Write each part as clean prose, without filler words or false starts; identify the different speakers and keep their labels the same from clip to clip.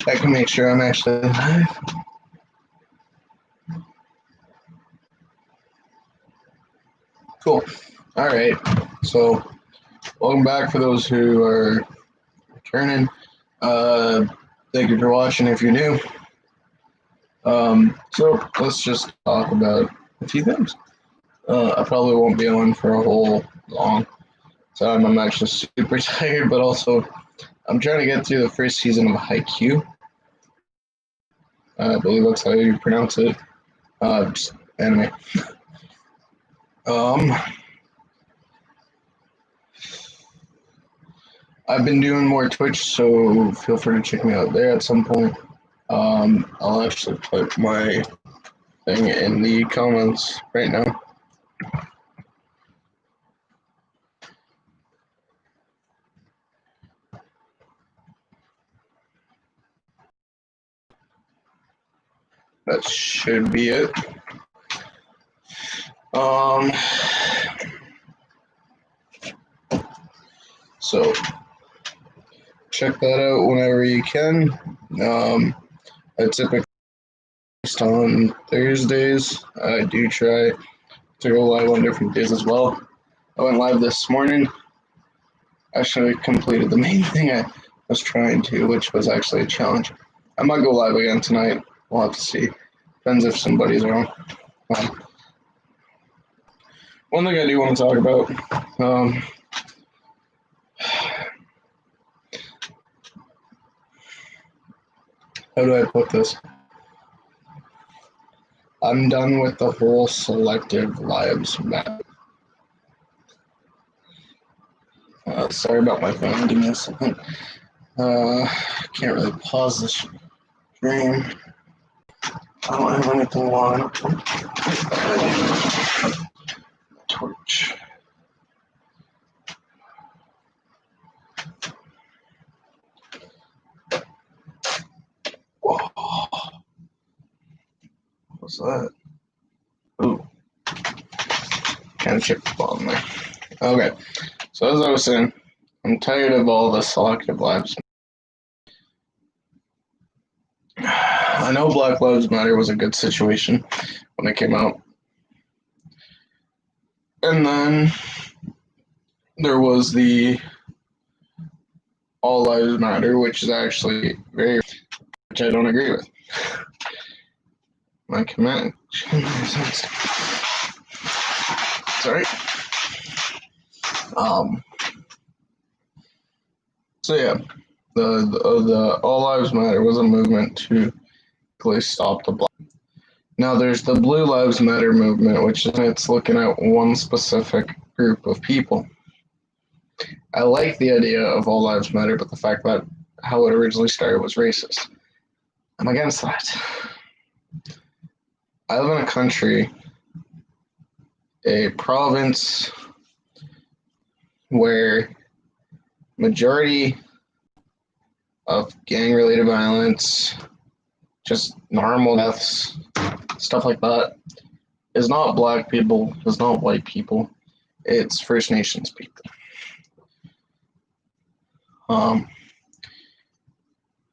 Speaker 1: check and make sure I'm actually live. Cool. All right. So, welcome back for those who are returning. Thank you for watching if you're new. So, let's just talk about a few things. I probably won't be on for a whole long time. I'm actually super tired, but also I'm trying to get through the first season of Haikyuu. I believe that's how you pronounce it. Just anime. I've been doing more Twitch, so feel free to check me out there at some point. I'll actually put my thing in the comments right now. That should be it. So check that out whenever you can. I typically post on Thursdays. I do try to go live on different days as well. I went live this morning. Actually completed the main thing I was trying to, which was actually a challenge. I might go live again tonight. We'll have to see. Depends if somebody's around. One thing I do want to talk about, how do I put this? I'm done with the whole selective lives matter. Sorry about my phone. Give me a second. Can't really pause this stream. I don't have anything on. Torch. Whoa. What's that? Ooh. Kind of chipped the bottom there. Okay. So as I was saying, I'm tired of all the selective lives. I know Black Lives Matter was a good situation when it came out. And then there was the All Lives Matter, which is actually which I don't agree with. My command. Sorry. So yeah, the All Lives Matter was a movement to really stop the black. Now there's the Blue Lives Matter movement, which is it's looking at one specific group of people. I like the idea of All Lives Matter, but the fact that how it originally started was racist. I'm against that. I live in a country, a province where majority of gang-related violence, just normal deaths, stuff like that, is not black people, is not white people, it's First Nations people.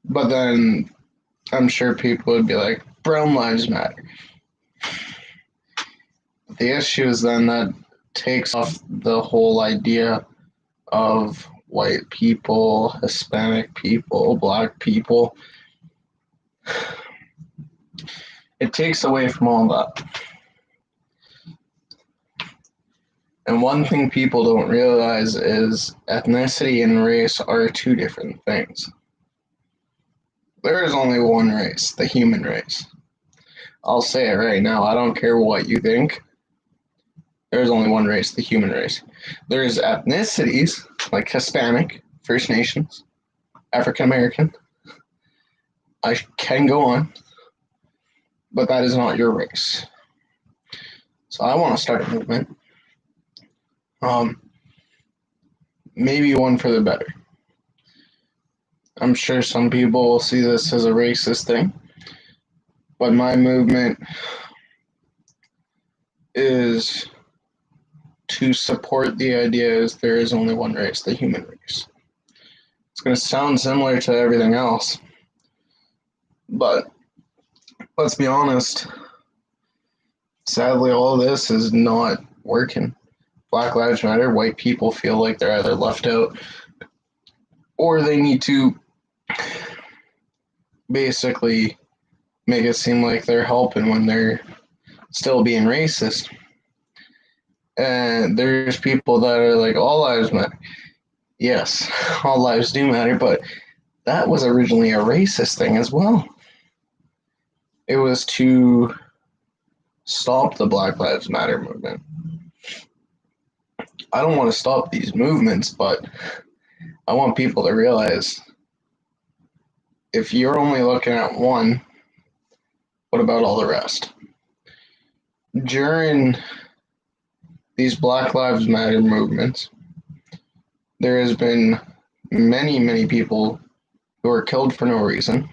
Speaker 1: But then I'm sure people would be like, Brown Lives Matter. The issue is then that takes off the whole idea of white people, Hispanic people, black people. It takes away from all that. And one thing people don't realize is ethnicity and race are two different things. There is only one race, the human race. I'll say it right now, I don't care what you think. There's only one race, the human race. There's ethnicities like Hispanic, First Nations, African American. I can go on, but that is not your race. So I want to start a movement. Maybe one for the better. I'm sure some people will see this as a racist thing, but my movement is to support the idea is there is only one race, the human race. It's going to sound similar to everything else, But let's be honest, sadly, all of this is not working. Black Lives Matter, white people feel like they're either left out or they need to basically make it seem like they're helping when they're still being racist. And there's people that are like, all lives matter. Yes, all lives do matter, but that was originally a racist thing as well. It was to stop the Black Lives Matter movement. I don't want to stop these movements, but I want people to realize if you're only looking at one, what about all the rest? During these Black Lives Matter movements, there has been many, many people who are killed for no reason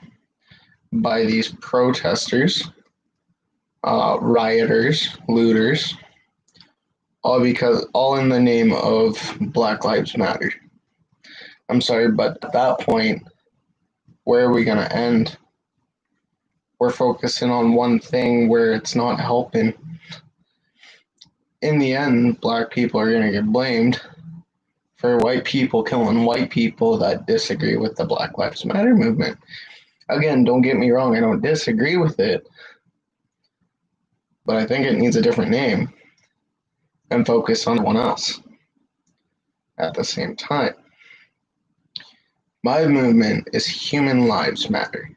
Speaker 1: by these protesters, rioters, looters, all in the name of Black Lives Matter. I'm sorry, but at that point, where are we going to end? We're focusing on one thing where it's not helping. In the end, black people are going to get blamed for white people killing white people that disagree with the Black Lives Matter movement. Again, don't get me wrong, I don't disagree with it, but I think it needs a different name and focus on one else at the same time. My movement is Human Lives Matter.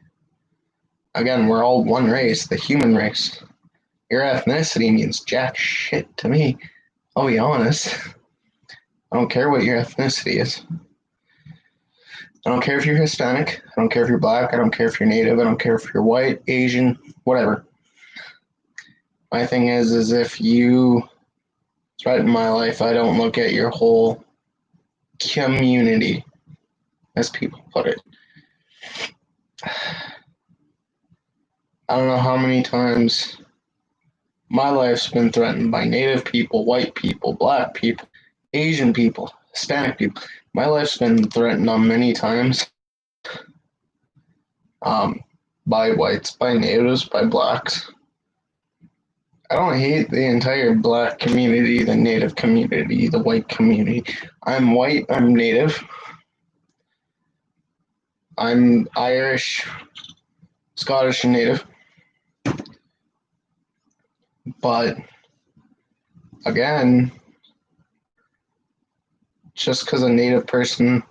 Speaker 1: Again, we're all one race, the human race. Your ethnicity means jack shit to me. I'll be honest. I don't care what your ethnicity is. I don't care if you're Hispanic. I don't care if you're black. I don't care if you're native. I don't care if you're white, Asian, whatever. My thing is if you threaten my life, I don't look at your whole community, as people put it. I don't know how many times my life's been threatened by native people, white people, black people, Asian people, Hispanic people. My life's been threatened on many times by whites, by natives, by blacks. I don't hate the entire black community, the native community, the white community. I'm white, I'm native, I'm Irish, Scottish, and native. But again, just because a native person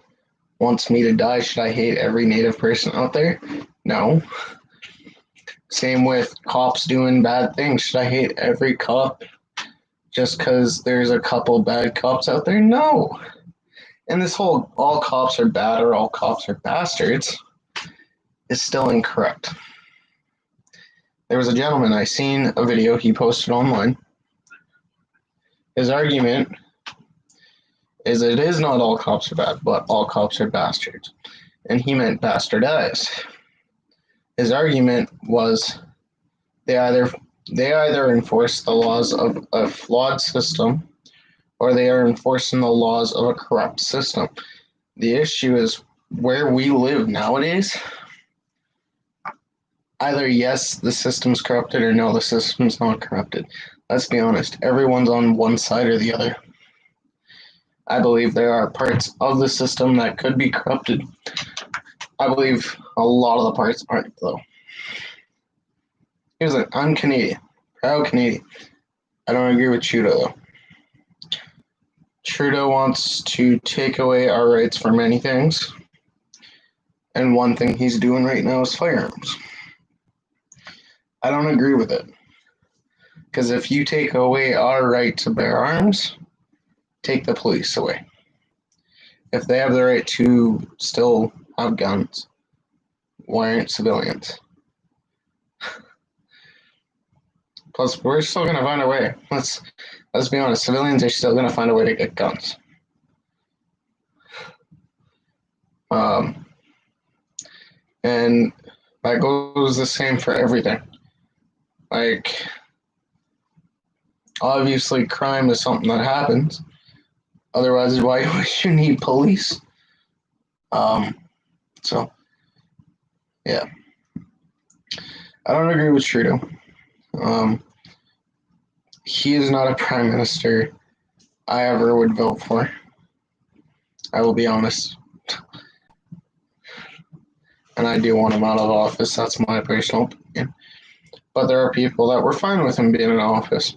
Speaker 1: wants me to die, should I hate every native person out there? No. Same with cops doing bad things. Should I hate every cop just because there's a couple bad cops out there? No. And this whole all cops are bad or all cops are bastards is still incorrect. There was a gentleman, I seen a video he posted online. His argument is it is not all cops are bad, but all cops are bastards. And he meant bastardized. His argument was they either enforce the laws of a flawed system or they are enforcing the laws of a corrupt system. The issue is where we live nowadays. Either yes, the system's corrupted, or no, the system's not corrupted. Let's be honest, everyone's on one side or the other. I believe there are parts of the system that could be corrupted. I believe a lot of the parts aren't, though. Here's like, I'm Canadian, proud Canadian. I don't agree with Trudeau, though. Trudeau wants to take away our rights for many things, and one thing he's doing right now is firearms. I don't agree with it. Because if you take away our right to bear arms, take the police away. If they have the right to still have guns, why aren't civilians? Plus, we're still going to find a way. Let's be honest, civilians are still going to find a way to get guns. And that goes the same for everything. Like, obviously, crime is something that happens. Otherwise, why would you need police? So, yeah. I don't agree with Trudeau. Um, he is not a prime minister I ever would vote for. I will be honest. And I do want him out of office. That's my personal opinion. But there are people that were fine with him being in office.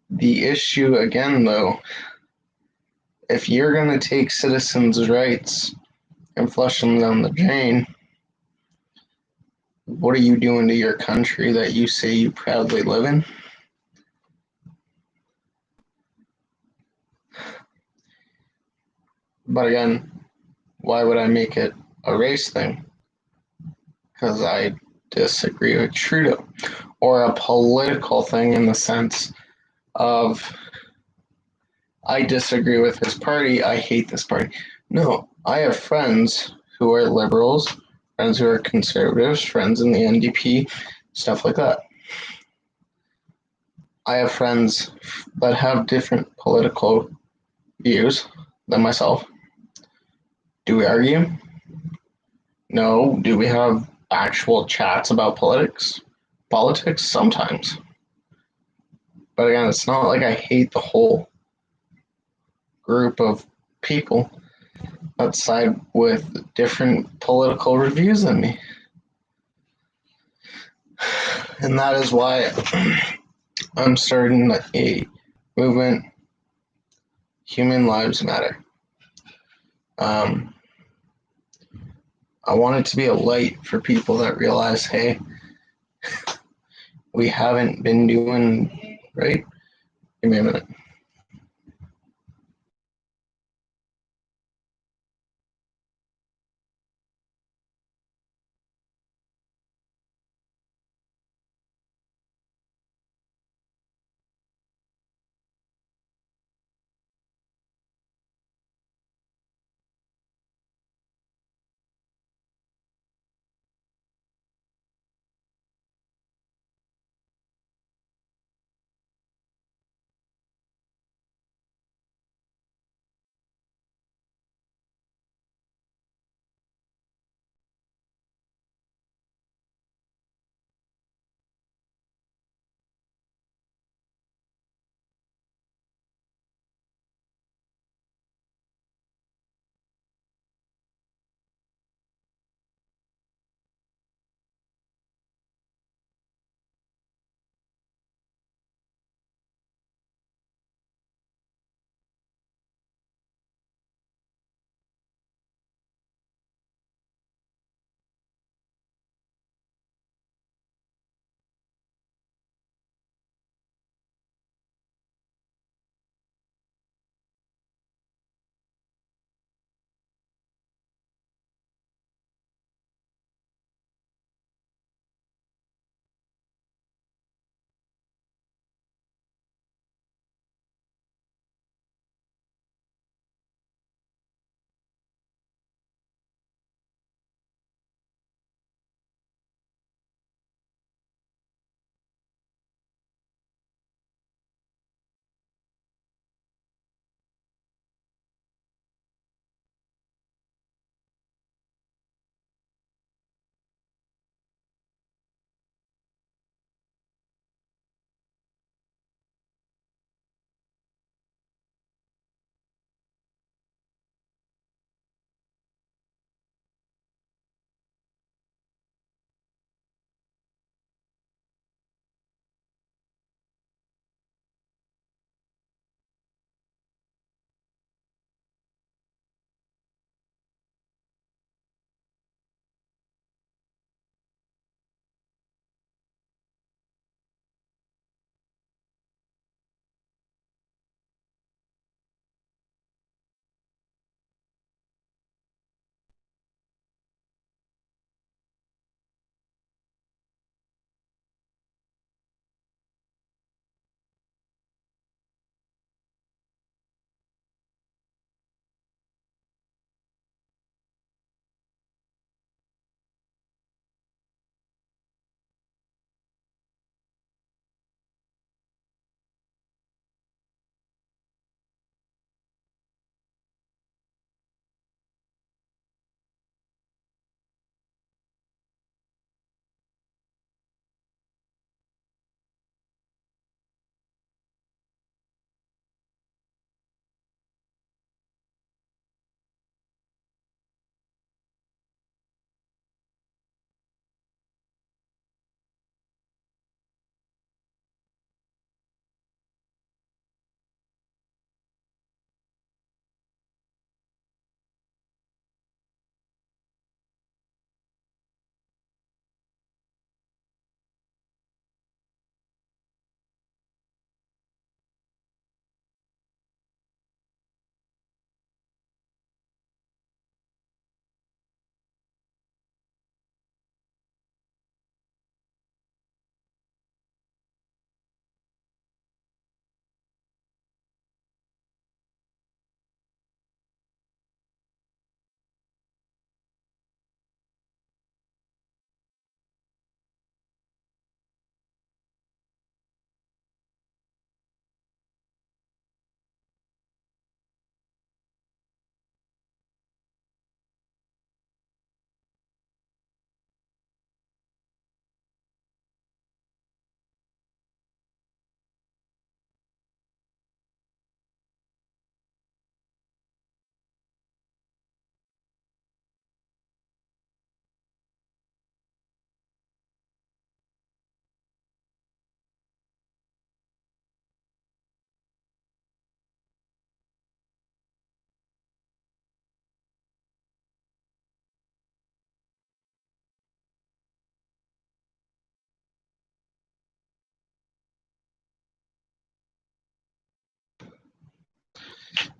Speaker 1: The issue, again, though, if you're going to take citizens' rights and flush them down the drain, what are you doing to your country that you say you proudly live in? But again, why would I make it a race thing? Because I disagree with Trudeau. Or a political thing in the sense of I disagree with his party, I hate this party. No, I have friends who are liberals, friends who are conservatives, friends in the NDP, stuff like that. I have friends that have different political views than myself. Do we argue? No. Do we have actual chats about politics? Politics? Sometimes. But again, it's not like I hate the whole group of people that side with different political reviews than me. And that is why I'm starting a movement, Human Lives Matter. I want it to be a light for people that realize, hey, we haven't been doing right. Give me a minute.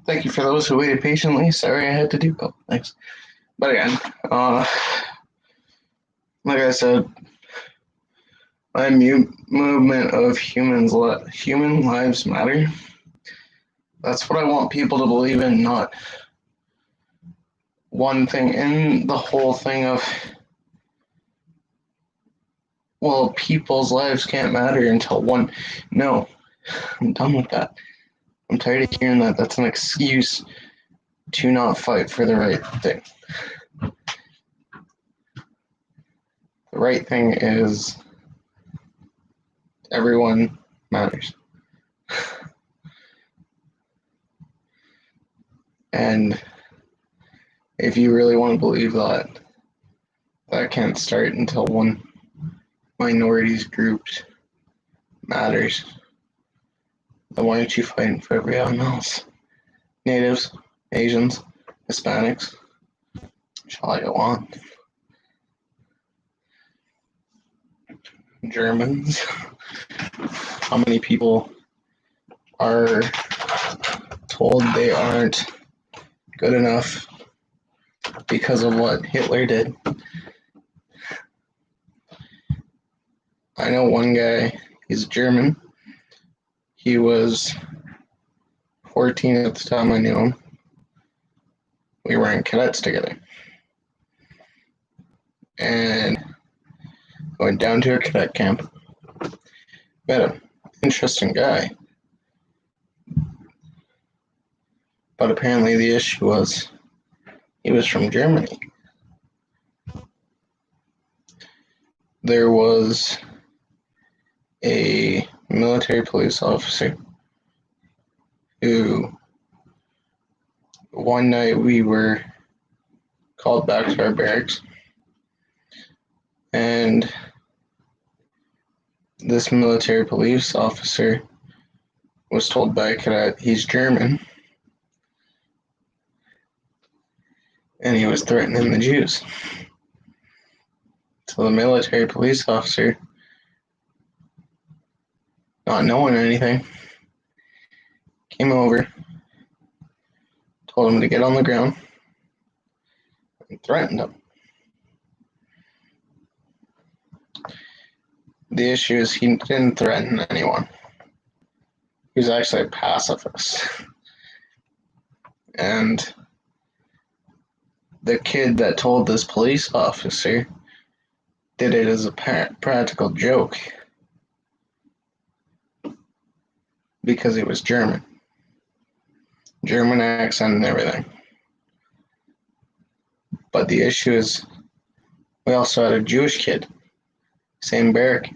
Speaker 1: Thank you for those who waited patiently. Sorry I had to do a couple things. But again, like I said, my movement of human lives matter. That's what I want people to believe in, not one thing. And the whole thing of, well, people's lives can't matter until one. No, I'm done with that. I'm tired of hearing that. That's an excuse to not fight for the right thing. The right thing is everyone matters. And if you really want to believe that, that can't start until one minorities groups matters. Then why aren't you fighting for everyone else? Natives, Asians, Hispanics, shall I go on? Germans. How many people are told they aren't good enough because of what Hitler did? I know one guy, he's German. He was 14 at the time I knew him. We were in cadets together. And went down to a cadet camp. Met him. Interesting guy. But apparently the issue was he was from Germany. There was a military police officer who, one night we were called back to our barracks, and this military police officer was told by a cadet he's German, and he was threatening the Jews. So the military police officer, not knowing anything, came over, told him to get on the ground, and threatened him. The issue is he didn't threaten anyone. He was actually a pacifist. And the kid that told this police officer did it as a practical joke because he was German. German accent and everything. But the issue is we also had a Jewish kid, same barrack.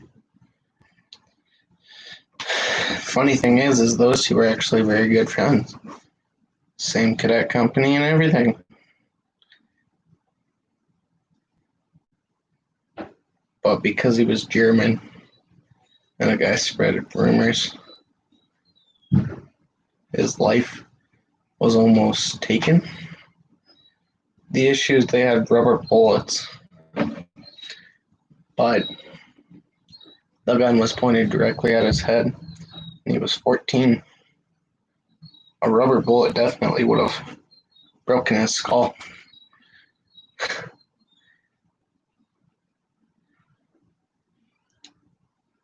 Speaker 1: Funny thing is those two were actually very good friends. Same cadet company and everything. But because he was German and a guy spread rumors, his life was almost taken. The issue is they had rubber bullets, but the gun was pointed directly at his head, and he was 14. A rubber bullet definitely would have broken his skull.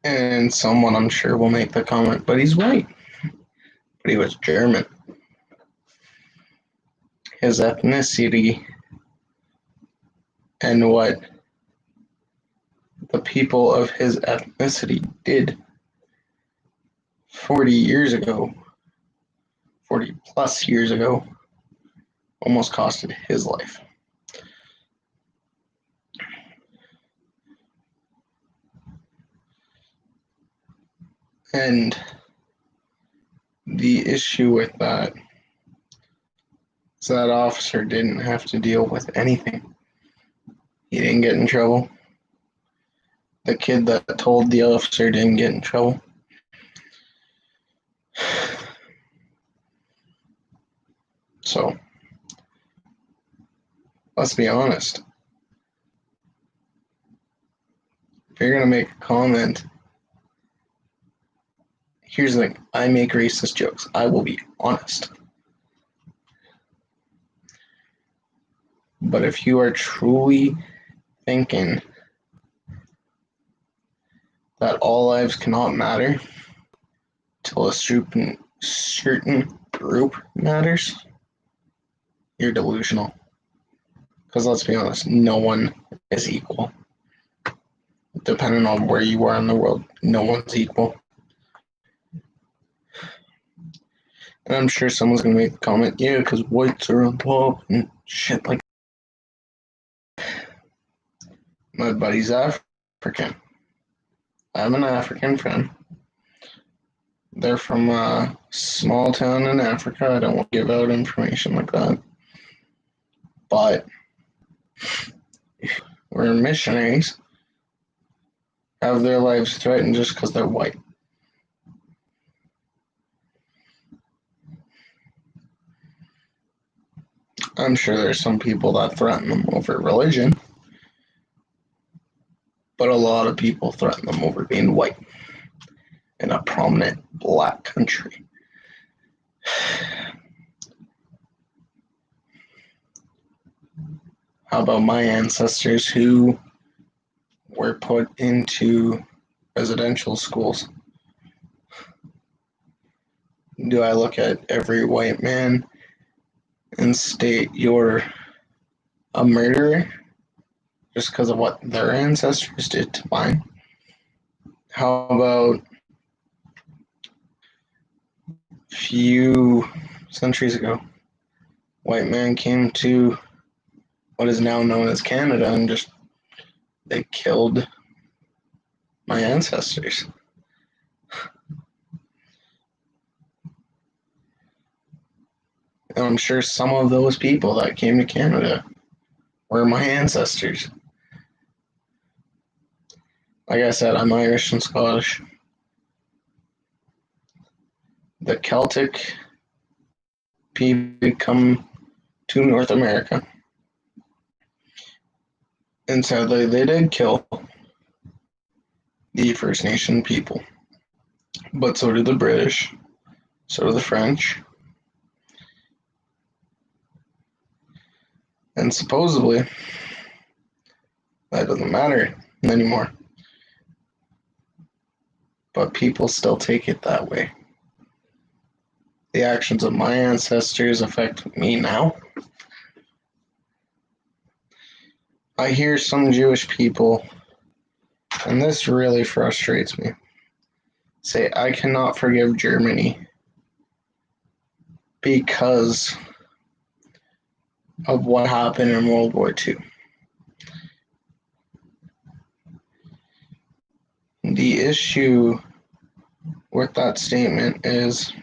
Speaker 1: And someone, I'm sure, will make the comment, but he's white. But he was German. His ethnicity and what the people of his ethnicity did 40 years ago, 40 plus years ago, almost costed his life. And the issue with that is that officer didn't have to deal with anything. He didn't get in trouble. The kid that told the officer didn't get in trouble. So, let's be honest. If you're going to make a comment, here's the thing. I make racist jokes. I will be honest. But if you are truly thinking that all lives cannot matter till a certain group matters, you're delusional. Because let's be honest, no one is equal. Depending on where you are in the world, no one's equal. And I'm sure someone's going to make the comment, yeah, because whites are on top and shit like that. My buddy's African. I have an African friend. They're from a small town in Africa. I don't want to give out information like that. But we're missionaries, have their lives threatened just because they're white. I'm sure there's some people that threaten them over religion, but a lot of people threaten them over being white in a prominent black country. How about my ancestors who were put into residential schools? Do I look at every white man and state you're a murderer just because of what their ancestors did to mine? How about a few centuries ago, white man came to what is now known as Canada and just they killed my ancestors. And I'm sure some of those people that came to Canada were my ancestors. Like I said, I'm Irish and Scottish. The Celtic people come to North America. And sadly, they did kill the First Nation people. But so did the British, so did the French. And supposedly, that doesn't matter anymore. But people still take it that way. The actions of my ancestors affect me now. I hear some Jewish people, and this really frustrates me, say, I cannot forgive Germany because of what happened in World War II. The issue with that statement is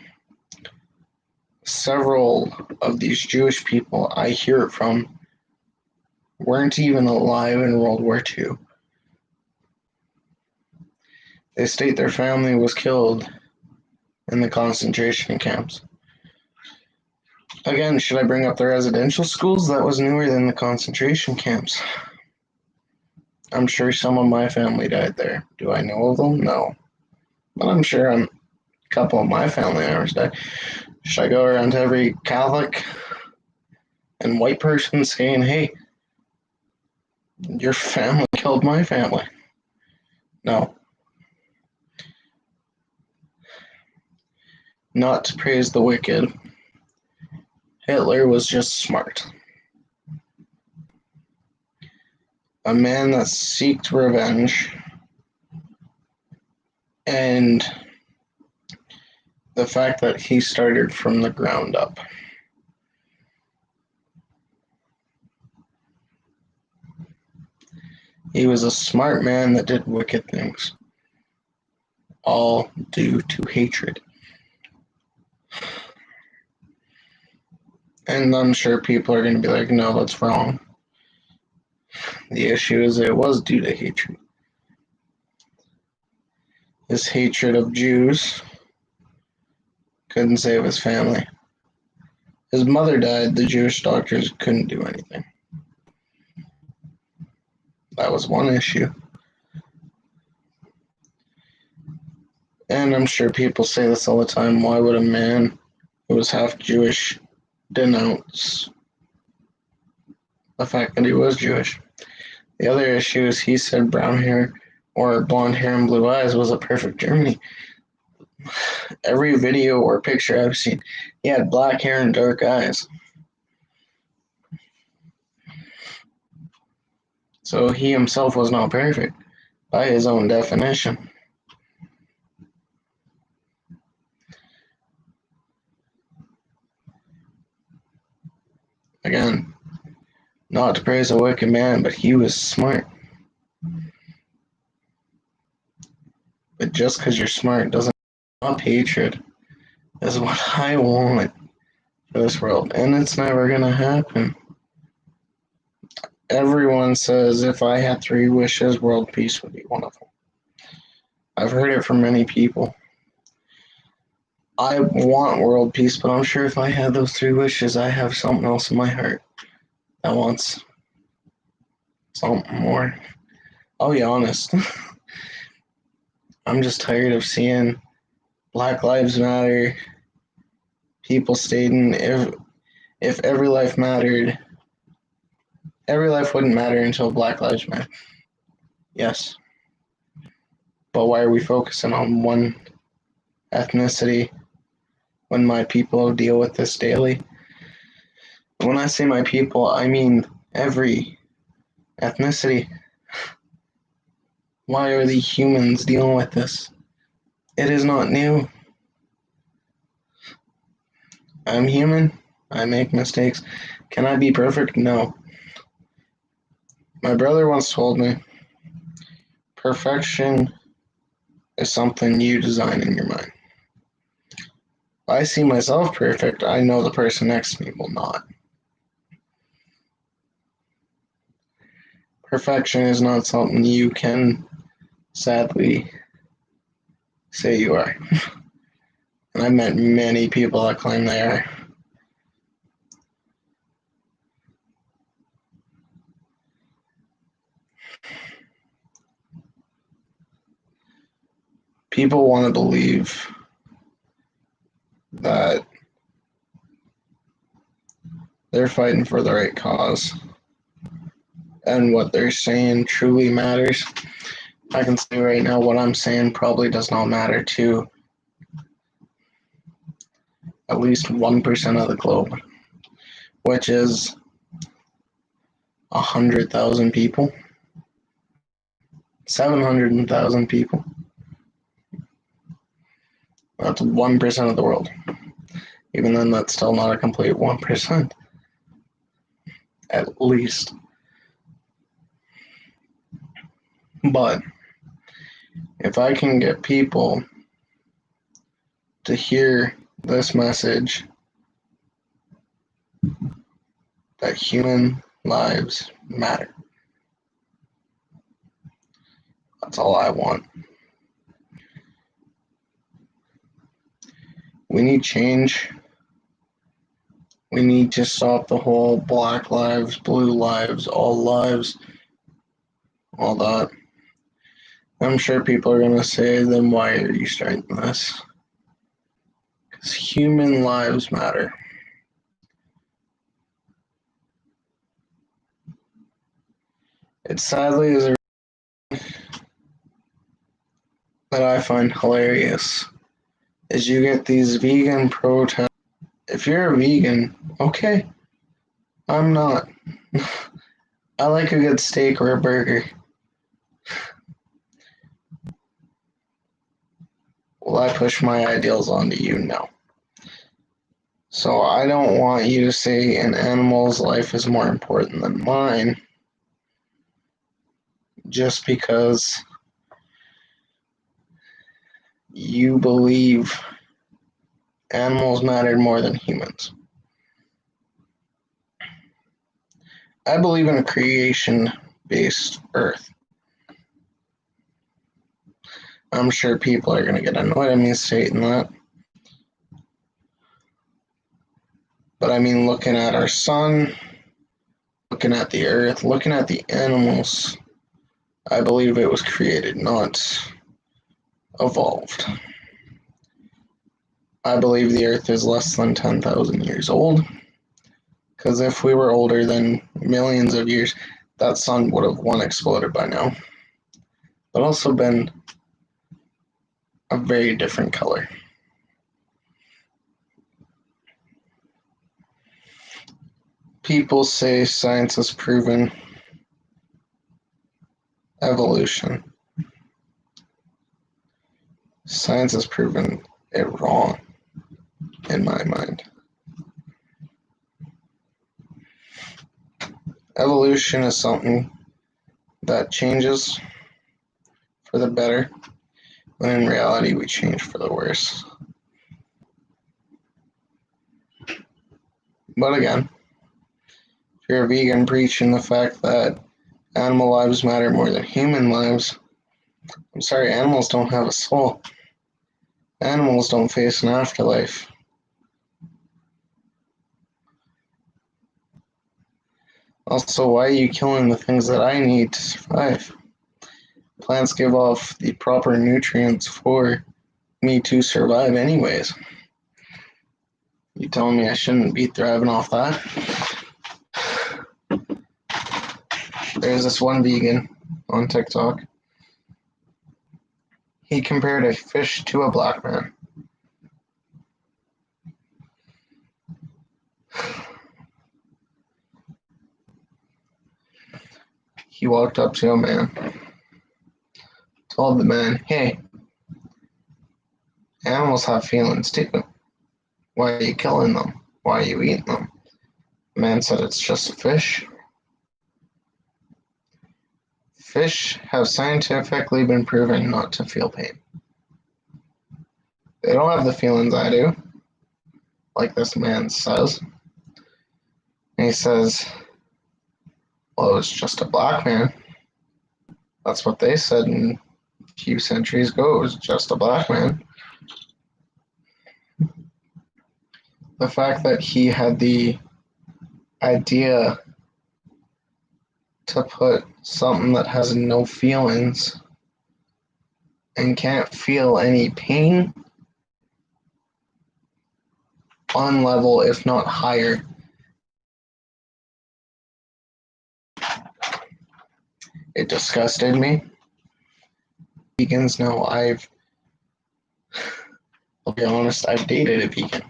Speaker 1: several of these Jewish people I hear it from weren't even alive in World War II. They state their family was killed in the concentration camps. Again, should I bring up the residential schools? That was newer than the concentration camps. I'm sure some of my family died there. Do I know of them? No. But I'm sure a couple of my family members died. Should I go around to every Catholic and white person saying, hey, your family killed my family? No. Not to praise the wicked. Hitler was just smart. A man that seeked revenge, and the fact that he started from the ground up. He was a smart man that did wicked things, all due to hatred. And I'm sure people are going to be like, no, that's wrong. The issue is it was due to hatred. His hatred of Jews couldn't save his family. His mother died, the Jewish doctors couldn't do anything. That was one issue. And I'm sure people say this all the time, why would a man who was half Jewish denounce the fact that he was Jewish. The other issue is he said brown hair or blonde hair and blue eyes was a perfect Germany. Every video or picture I've seen, he had black hair and dark eyes. So he himself was not perfect by his own definition. Again, not to praise a wicked man, but he was smart. But just because you're smart doesn't stop hatred. Is what I want for this world, and it's never gonna happen. Everyone says if I had 3 wishes, world peace would be one of them. I've heard it from many people. I want world peace, but I'm sure if I had those 3 wishes, I have something else in my heart that wants something more. I'll be honest. I'm just tired of seeing Black Lives Matter, people stating if every life mattered, every life wouldn't matter until Black Lives Matter. Yes. But why are we focusing on one ethnicity when my people deal with this daily? When I say my people, I mean every ethnicity. Why are the humans dealing with this? It is not new. I'm human. I make mistakes. Can I be perfect? No. My brother once told me, perfection is something you design in your mind. If I see myself perfect, I know the person next to me will not. Perfection is not something you can sadly say you are. And I've met many people that claim they are. People want to believe that they're fighting for the right cause and what they're saying truly matters. I can say right now what I'm saying probably does not matter to at least 1% of the globe, which is 100,000 people, 700,000 people. That's 1% of the world. Even then, that's still not a complete 1%, at least. But if I can get people to hear this message that human lives matter, that's all I want. We need change. We need to stop the whole black lives, blue lives, all that. I'm sure people are going to say, then why are you starting this? Because human lives matter. It sadly is that I find hilarious is you get these vegan protests. If you're a vegan, okay, I'm not. I like a good steak or a burger. Will I push my ideals onto you? No. So I don't want you to say an animal's life is more important than mine just because you believe animals matter more than humans. I believe in a creation-based Earth. I'm sure people are going to get annoyed at me stating that. But I mean, looking at our sun, looking at the Earth, looking at the animals, I believe it was created, not evolved. I believe the Earth is less than 10,000 years old. Because if we were older, then millions of years, that sun would have, one, exploded by now, but also been a very different color. People say science has proven evolution. Science has proven it wrong, in my mind. Evolution is something that changes for the better, when in reality we change for the worse. But again, if you're a vegan preaching the fact that animal lives matter more than human lives, I'm sorry, animals don't have a soul. Animals don't face an afterlife. Also, why are you killing the things that I need to survive? Plants give off the proper nutrients for me to survive anyways. You telling me I shouldn't be thriving off that? There's this one vegan on TikTok. He compared a fish to a black man. He walked up to a man, told the man, "Hey, animals have feelings too. Why are you killing them? Why are you eating them?" The man said, "It's just a fish." Fish have scientifically been proven not to feel pain. They don't have the feelings I do, like this man says. And he says, "Well, it was just a black man." That's what they said a few centuries ago. It was just a black man. The fact that he had the idea to put something that has no feelings and can't feel any pain on level, if not higher, it disgusted me. Vegans know I'll be honest, I've dated a vegan.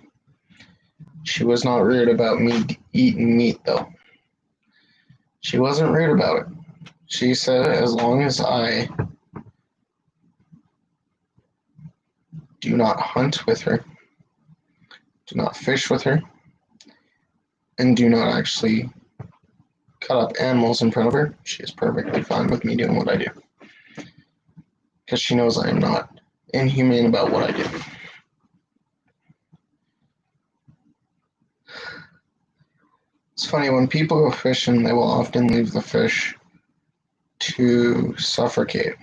Speaker 1: She was not rude about me eating meat though. She wasn't rude about it. She said as long as I do not hunt with her, do not fish with her, and do not actually cut up animals in front of her, she is perfectly fine with me doing what I do. Because she knows I am not inhumane about what I do. It's funny, when people go fishing, they will often leave the fish to suffocate.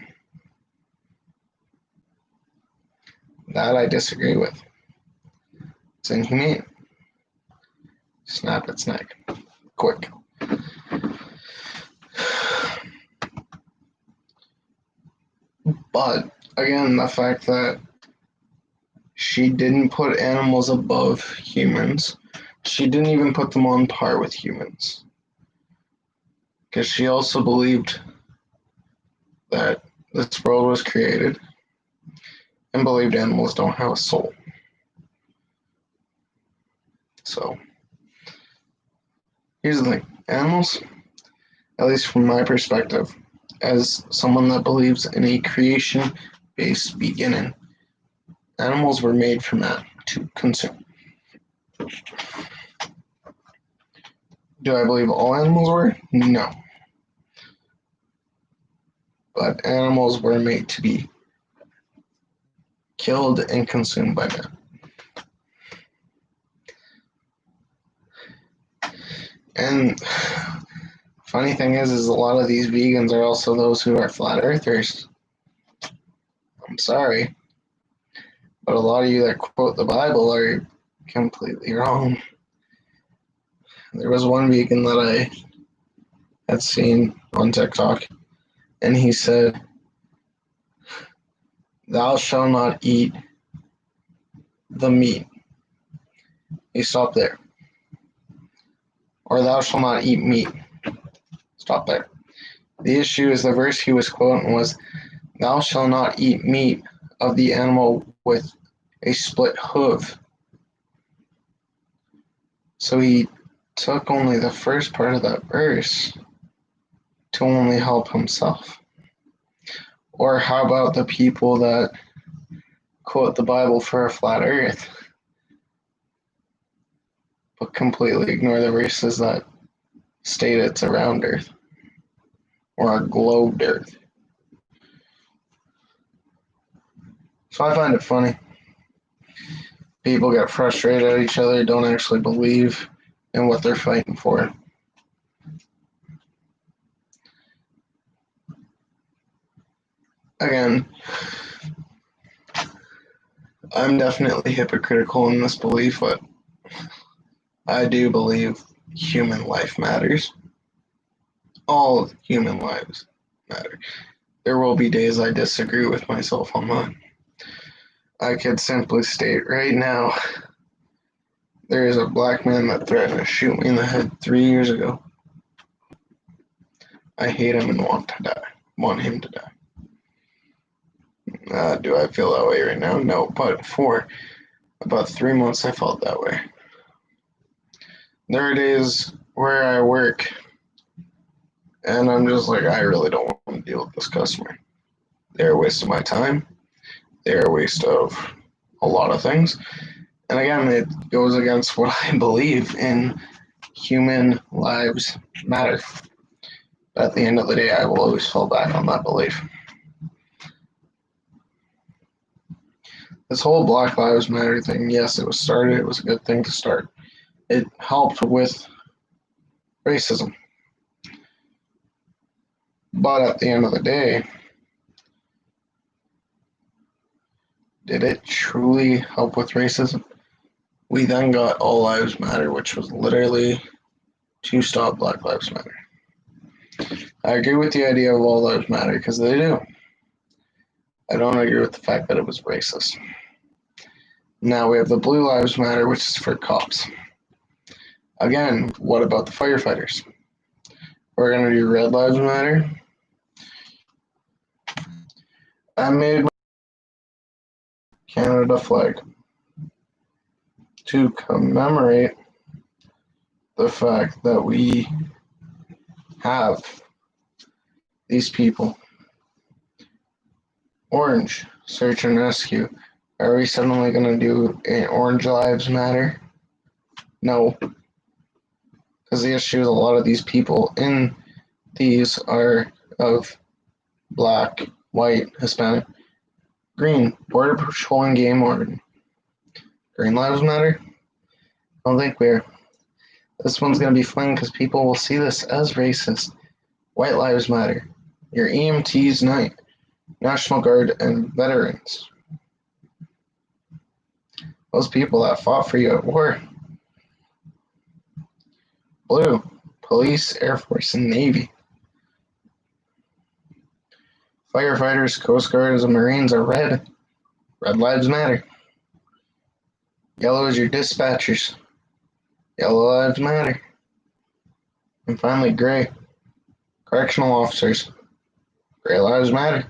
Speaker 1: That I disagree with. It's inhumane. Snap its neck. Quick. But, again, the fact that she didn't put animals above humans, she didn't even put them on par with humans. Because she also believed that this world was created and believed animals don't have a soul. So, here's the thing. Animals, at least from my perspective, as someone that believes in a creation-based beginning, animals were made for man to consume. Do I believe all animals were? No. But animals were made to be killed and consumed by man. And funny thing is a lot of these vegans are also those who are flat earthers. I'm sorry, but a lot of you that quote the Bible are completely wrong. There was one vegan that I had seen on TikTok, and he said, "Thou shalt not eat the meat." He stopped there. Or thou shalt not eat meat. stop there. The issue is the verse he was quoting was, "Thou shalt not eat meat of the animal with a split hoof." So he took only the first part of that verse to only help himself. Or how about the people that quote the Bible for a flat earth, but completely ignore the verses that state it's a round earth or a globed earth? So I find it funny. People get frustrated at each other, don't actually believe in what they're fighting for. Again, I'm definitely hypocritical in this belief, but I do believe human life matters. All human lives matter. There will be days I disagree with myself on that. I could simply state right now, there is a black man that threatened to shoot me in the head 3 years ago. I hate him and want him to die. Do I feel that way right now? No, but for about 3 months I felt that way. There are days where I work and I'm just like, I really don't want to deal with this customer. They're a waste of my time. They're a waste of a lot of things. And again, it goes against what I believe in. Human lives matter. But at the end of the day, I will always fall back on that belief. This whole Black Lives Matter thing, yes, it was started. It was a good thing to start. It helped with racism. But at the end of the day, did it truly help with racism? We then got All Lives Matter, which was literally to stop Black Lives Matter. I agree with the idea of All Lives Matter because they do. I don't agree with the fact that it was racist. Now we have the Blue Lives Matter, which is for cops. Again, what about the firefighters? We're going to do Red Lives Matter. I made my Canada flag to commemorate the fact that we have these people. Orange, search and rescue. Are we suddenly going to do an Orange Lives Matter? No. Because the issue is a lot of these people in these are of black, white, Hispanic, green, Border Patrol and Game Warden. Green Lives Matter? I don't think we're. This one's going to be fun because people will see this as racist. White Lives Matter. Your EMTs, National Guard, and veterans. Those people that fought for you at war. Blue, police, Air Force, and Navy. Firefighters, Coast Guards, and Marines are red. Red Lives Matter. Yellow is your dispatchers. Yellow Lives Matter. And finally, gray. Correctional officers. Gray Lives Matter.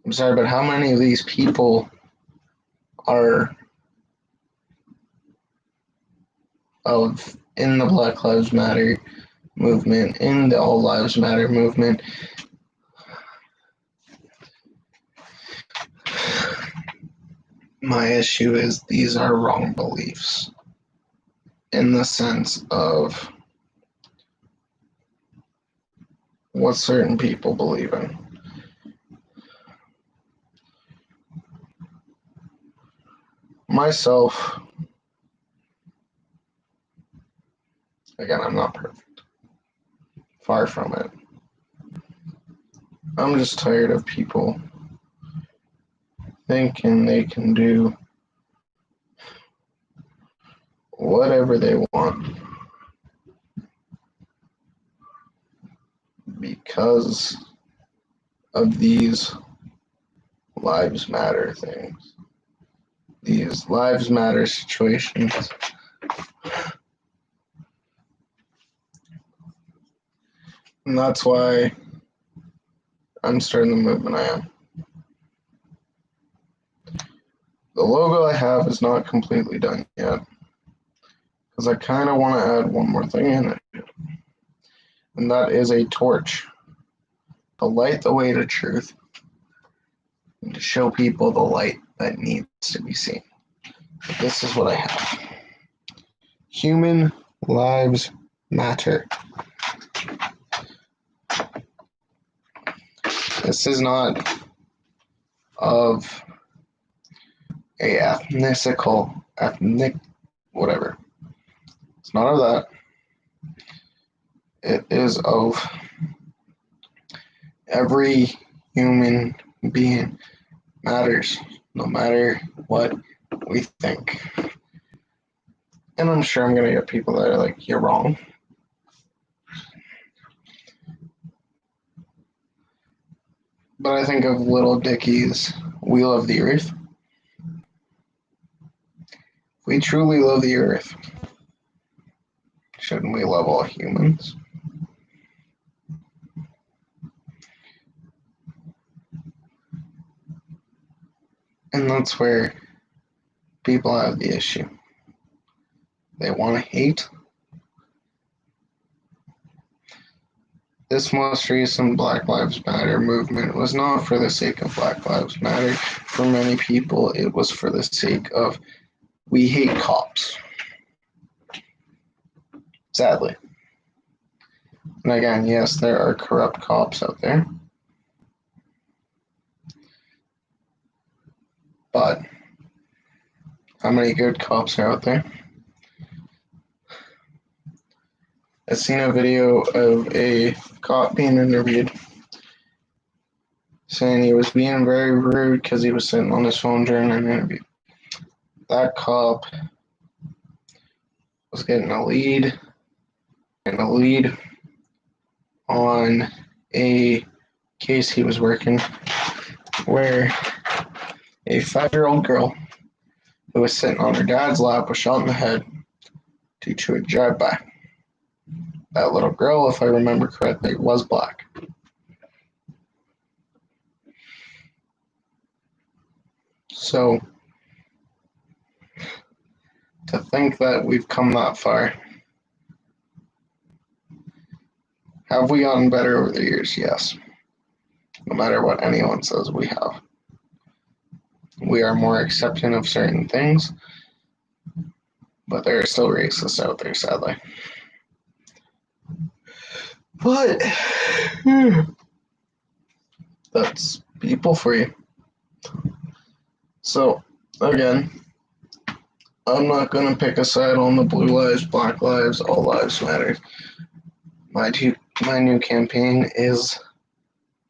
Speaker 1: I'm sorry, but how many of these people are in the Black Lives Matter movement, in the All Lives Matter movement? My issue is these are wrong beliefs in the sense of what certain people believe in. Myself, again, I'm not perfect. Far from it. I'm just tired of people thinking they can do whatever they want because of these Lives Matter things, these Lives Matter situations. And that's why I'm starting the movement I am. The logo I have is not completely done yet because I kind of want to add one more thing in it, and that is a torch to light the way to truth and to show people the light that needs to be seen. But this is what I have. Human lives matter. This is not of a ethnic, whatever. It's not of that. It is of every human being matters, no matter what we think. And I'm sure I'm going to get people that are like, you're wrong. But I think of Little Dicky's Wheel of the Earth. If we truly love the Earth, shouldn't we love all humans? And that's where people have the issue. They want to hate. This most recent Black Lives Matter movement was not for the sake of Black Lives Matter. For many people, it was for the sake of we hate cops. Sadly. And again, yes, there are corrupt cops out there. But how many good cops are out there? I've seen a video of a cop being interviewed saying he was being very rude because he was sitting on his phone during an interview. That cop was getting a lead on a case he was working where a 5-year-old girl who was sitting on her dad's lap was shot in the head due to a drive-by. That little girl, if I remember correctly, was black. So, to think that we've come that far. Have we gotten better over the years? Yes. No matter what anyone says, we have. We are more accepting of certain things, but there are still racists out there, sadly. But that's people for you. So, again, I'm not going to pick a side on the blue lives, black lives, all lives matter. My new campaign is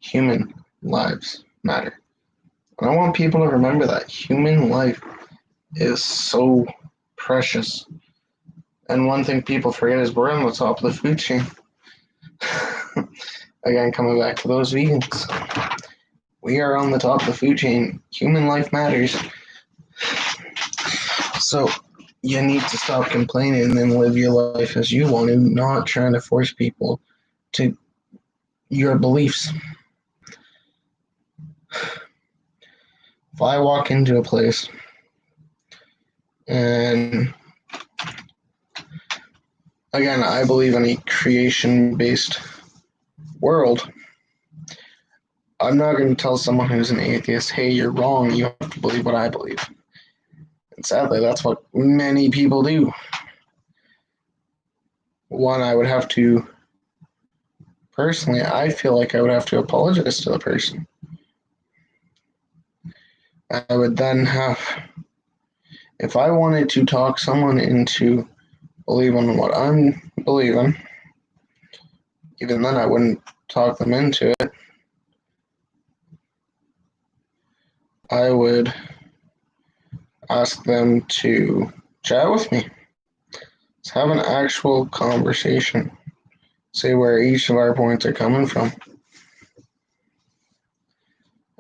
Speaker 1: human lives matter. And I want people to remember that human life is so precious. And one thing people forget is we're on the top of the food chain. Again, coming back to those vegans. We are on the top of the food chain. Human life matters. So you need to stop complaining and live your life as you want to, not trying to force people to your beliefs. If I walk into a place and again, I believe in a creation-based world. I'm not going to tell someone who's an atheist, hey, you're wrong, you have to believe what I believe. And sadly, that's what many people do. One, I would have to, personally, I feel like I would have to apologize to the person. I would then have, if I wanted to talk someone into believing what I'm believing, even then I wouldn't talk them into it. I would ask them to chat with me. Let's have an actual conversation. See where each of our points are coming from.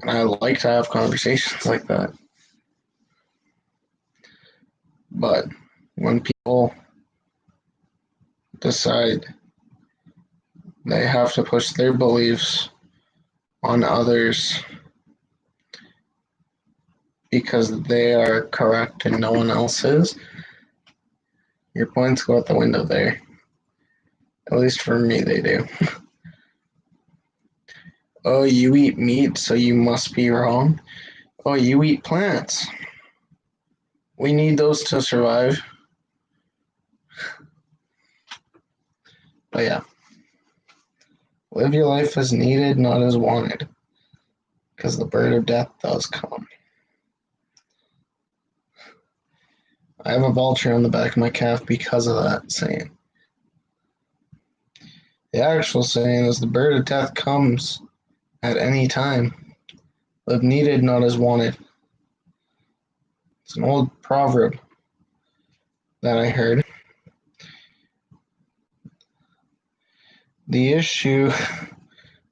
Speaker 1: And I like to have conversations like that. But when people decide They have to push their beliefs on others because they are correct and no one else is. Your points go out the window there. At least for me, they do. Oh, you eat meat, so you must be wrong. Oh, you eat plants. We need those to survive. But yeah, live your life as needed, not as wanted, because the bird of death does come. I have a vulture on the back of my calf because of that saying. The actual saying is the bird of death comes at any time. Live needed, not as wanted. It's an old proverb that I heard. The issue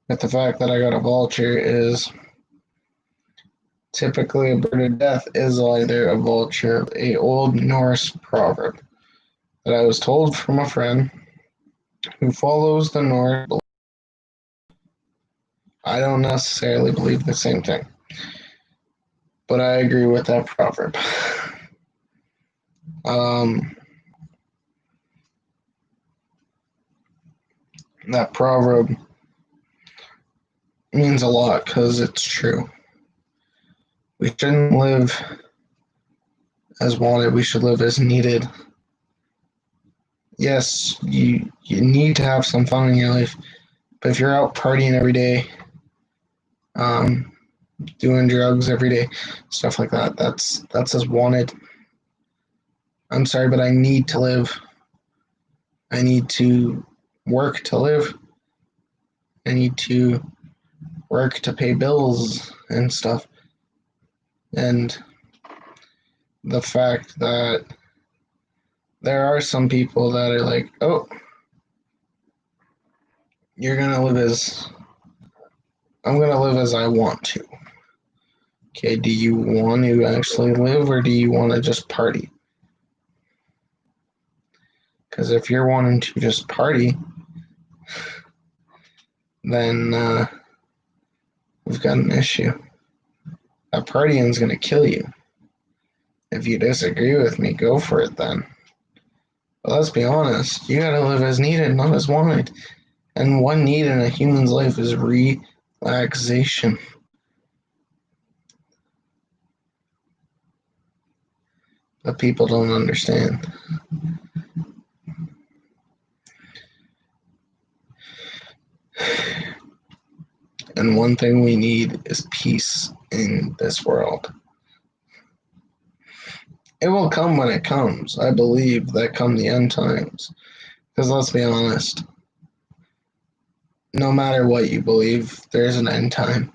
Speaker 1: with the fact that I got a vulture is typically a bird of death is either a vulture, a old Norse proverb that I was told from a friend who follows the Norse. I don't necessarily believe the same thing, but I agree with that proverb. That proverb means a lot because it's true. We shouldn't live as wanted, we should live as needed. Yes, you need to have some fun in your life, but if you're out partying every day, doing drugs every day, stuff like that, that's as wanted. I'm sorry, but I need to live. I need to work to live. I need to work to pay bills and stuff. And the fact that there are some people that are like, oh, you're going to live as, I'm going to live as I want to. Okay, do you want to actually live or do you want to just party? Because if you're wanting to just party, then we've got an issue. That partying is going to kill you. If you disagree with me, go for it then. But let's be honest, you gotta live as needed, not as wanted. And one need in a human's life is relaxation. But people don't understand. And one thing we need is peace in this world. It will come when it comes. I believe that come the end times. Because let's be honest, no matter what you believe, there's an end time.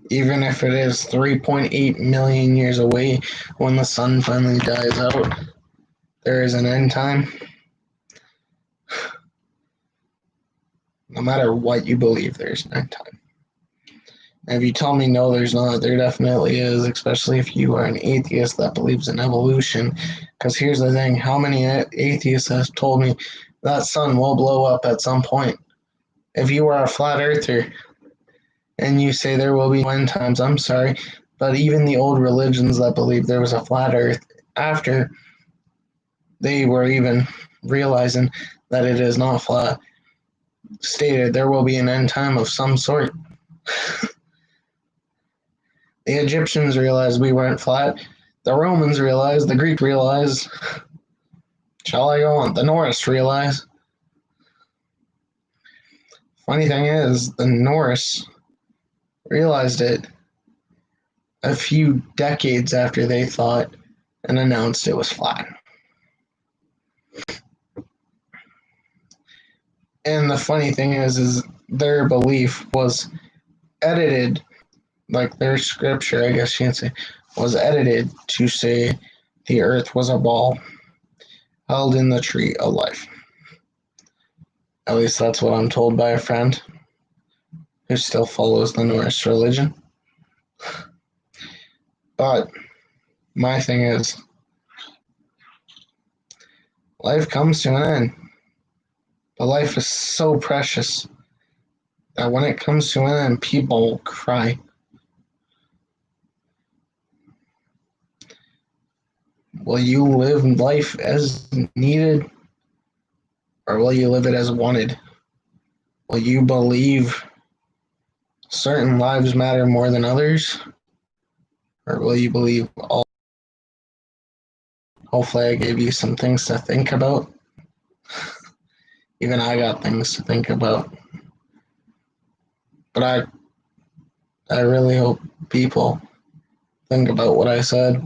Speaker 1: Even if it is 3.8 million years away when the sun finally dies out, there is an end time. No matter what you believe, there's an end time. And if you tell me no, there's not, there definitely is, especially if you are an atheist that believes in evolution. Because here's the thing, how many atheists have told me that sun will blow up at some point? If you are a flat earther and you say there will be end times, I'm sorry, but even the old religions that believe there was a flat earth, after they were even realizing that it is not flat, stated there will be an end time of some sort. The Egyptians realized we weren't flat. The Romans realized. The Greek realized. Shall I go on? The Norse realized. Funny thing is, the Norse realized it a few decades after they thought and announced it was flat. And the funny thing is their belief was edited, like their scripture, I guess you can say, was edited to say the earth was a ball held in the tree of life. At least that's what I'm told by a friend who still follows the Norse religion. But my thing is, life comes to an end. But life is so precious. that when it comes to it, people cry. Will you live life as needed, or will you live it as wanted? Will you believe certain lives matter more than others, or will you believe all? Hopefully, I gave you some things to think about. Even I got things to think about. But I really hope people think about what I said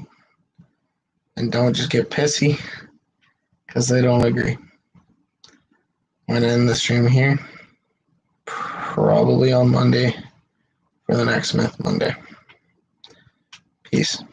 Speaker 1: and don't just get pissy because they don't agree. I'm gonna end the stream here, probably on Monday for the next Myth Monday. Peace.